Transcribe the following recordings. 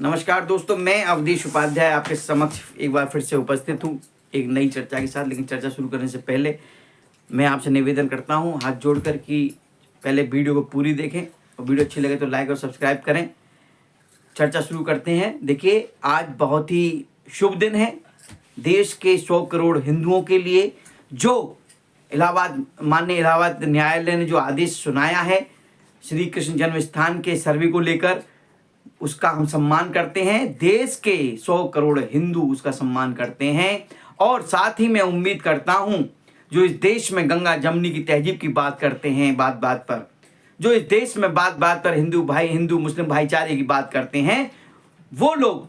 नमस्कार दोस्तों, मैं अवधेश उपाध्याय आपके समक्ष एक बार फिर से उपस्थित हूँ एक नई चर्चा के साथ। लेकिन चर्चा शुरू करने से पहले मैं आपसे निवेदन करता हूँ हाथ जोड़कर कि पहले वीडियो को पूरी देखें और वीडियो अच्छी लगे तो लाइक और सब्सक्राइब करें। चर्चा शुरू करते हैं। देखिए, आज बहुत ही शुभ दिन है देश के 100 करोड़ हिंदुओं के लिए, जो माननीय इलाहाबाद न्यायालय ने जो आदेश सुनाया है श्री कृष्ण जन्म स्थान के सर्वे को लेकर, उसका हम सम्मान करते हैं। देश के 100 करोड़ हिंदू उसका सम्मान करते हैं। और साथ ही मैं उम्मीद करता हूं, जो इस देश में गंगा जमुनी की तहजीब की बात करते हैं, बात बात पर जो इस देश में बात बात पर हिंदू मुस्लिम भाईचारे की बात करते हैं, वो लोग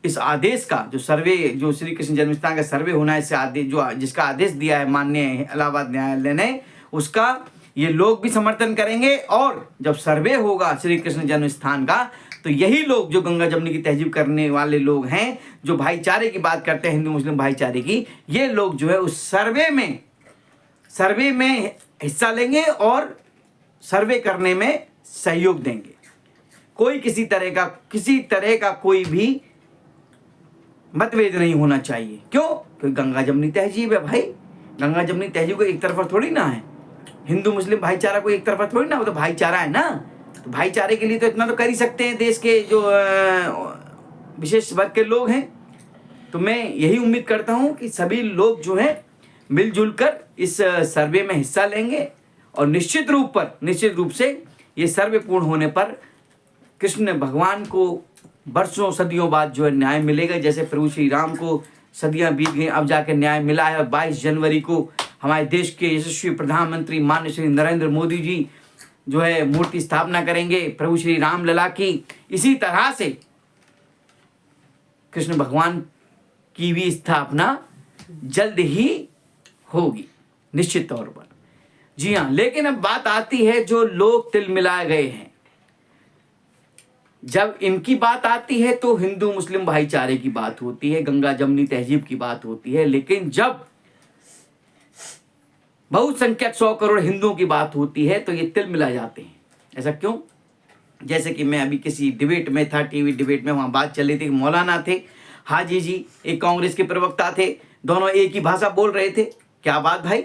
इस आदेश का जो सर्वे, जो श्री कृष्ण जन्मस्थान का सर्वे होना है, इससे आदेश जो जिसका आदेश दिया है माननीय इलाहाबाद न्यायालय ने, उसका ये लोग भी समर्थन करेंगे। और जब सर्वे होगा श्री कृष्ण जन्म स्थान का, तो यही लोग जो गंगा जमुनी की तहजीब करने वाले लोग हैं, जो भाईचारे की बात करते हैं हिंदू मुस्लिम भाईचारे की, ये लोग जो है उस सर्वे में हिस्सा लेंगे और सर्वे करने में सहयोग देंगे। कोई किसी तरह का कोई भी मतभेद नहीं होना चाहिए। क्यों? क्योंकि गंगा जमुनी तहजीब है भाई। गंगा जमुनी तहजीब को एक तरफा थोड़ी ना है। हिंदू मुस्लिम भाईचारा को एक तरफा थोड़ी ना, वो तो भाईचारा है ना। तो भाईचारे के लिए तो इतना तो कर ही सकते हैं देश के जो विशेष वर्ग के लोग हैं। तो मैं यही उम्मीद करता हूं कि सभी लोग जो हैं मिलजुल कर इस सर्वे में हिस्सा लेंगे और निश्चित रूप से ये सर्वे पूर्ण होने पर कृष्ण भगवान को वर्षों सदियों बाद जो है न्याय मिलेगा। जैसे प्रभु श्री राम को सदियां बीत गई, अब जाके न्याय मिला है। और 22 जनवरी को हमारे देश के यशस्वी प्रधानमंत्री माननीय श्री नरेंद्र मोदी जी जो है मूर्ति स्थापना करेंगे प्रभु श्री राम लला की। इसी तरह से कृष्ण भगवान की भी स्थापना जल्द ही होगी निश्चित तौर पर। जी हाँ, लेकिन अब बात आती है जो लोग तिल मिलाए गए हैं। जब इनकी बात आती है तो हिंदू मुस्लिम भाईचारे की बात होती है, गंगा जमुनी तहजीब की बात होती है। लेकिन जब बहुसंख्यक 100 करोड़ हिंदुओं की बात होती है तो ये तिल मिला जाते हैं। ऐसा क्यों? जैसे कि मैं अभी किसी डिबेट में था, टीवी डिबेट में, वहां बात चल रही थी। मौलाना थे, हाजी जी एक कांग्रेस के प्रवक्ता थे, दोनों एक ही भाषा बोल रहे थे। क्या बात भाई,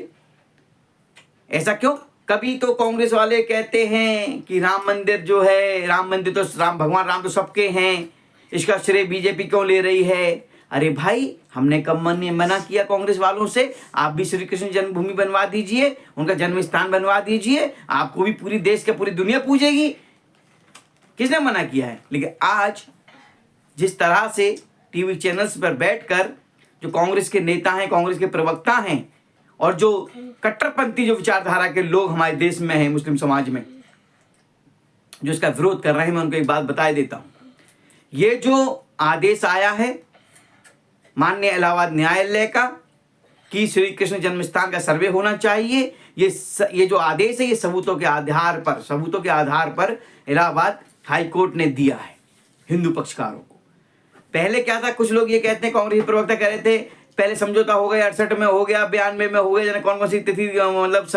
ऐसा क्यों? कभी तो कांग्रेस वाले कहते हैं कि राम मंदिर जो है, राम मंदिर तो भगवान राम तो सबके हैं, इसका श्रेय बीजेपी क्यों ले रही है? अरे भाई, हमने कब मना किया कांग्रेस वालों से? आप भी श्री कृष्ण जन्मभूमि बनवा दीजिए, उनका जन्म स्थान बनवा दीजिए, आपको भी पूरी देश के पूरी दुनिया पूजेगी। किसने मना किया है? लेकिन आज जिस तरह से टीवी चैनल्स पर बैठकर जो कांग्रेस के नेता हैं, कांग्रेस के प्रवक्ता हैं, और जो कट्टरपंथी जो विचारधारा के लोग हमारे देश में हैं, मुस्लिम समाज में जो इसका विरोध कर रहे हैं, मैं उनको एक बात बता देता हूं। ये जो आदेश आया है माननीय इलाहाबाद न्यायालय का कि श्री कृष्ण जन्मस्थान का सर्वे होना चाहिए, ये जो आदेश है, ये सबूतों के आधार पर इलाहाबाद हाई कोर्ट ने दिया है हिंदू पक्षकारों को। पहले क्या था, कुछ लोग ये कहते हैं, कांग्रेस प्रवक्ता कह रहे थे पहले समझौता हो गया, 68 में हो गया, 92 में हो गया, जाने कौन कौन सी तिथि मतलब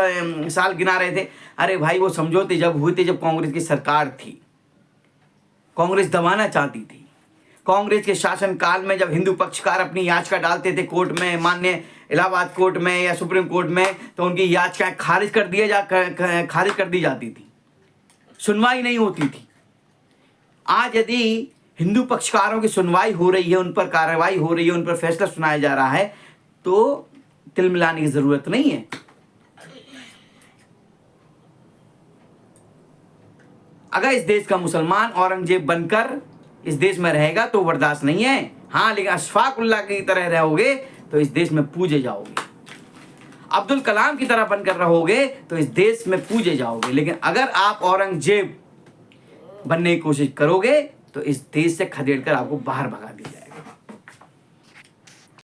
साल गिना रहे थे। अरे भाई, वो समझौते जब हुए थे जब कांग्रेस की सरकार थी, कांग्रेस दबाना चाहती थी। कांग्रेस के शासन काल में जब हिंदू पक्षकार अपनी याचिका डालते थे कोर्ट में, माननीय इलाहाबाद कोर्ट में या सुप्रीम कोर्ट में, तो उनकी याचिकाएं खारिज कर दी जाती थी, सुनवाई नहीं होती थी। आज यदि हिंदू पक्षकारों की सुनवाई हो रही है, उन पर कार्रवाई हो रही है, उन पर फैसला सुनाया जा रहा है, तो तिल मिलाने की जरूरत नहीं है। अगर इस देश का मुसलमान औरंगजेब बनकर इस देश में रहेगा तो बर्दाश्त नहीं है। हाँ, लेकिन अशफाकुल्लाह की तरह रहोगे तो इस देश में पूजे जाओगे। अब्दुल कलाम की तरह बनकर रहोगे तो इस देश में पूजे जाओगे। लेकिन अगर आप औरंगजेब बनने की कोशिश करोगे तो इस देश से खदेड़ कर आपको बाहर भगा दिया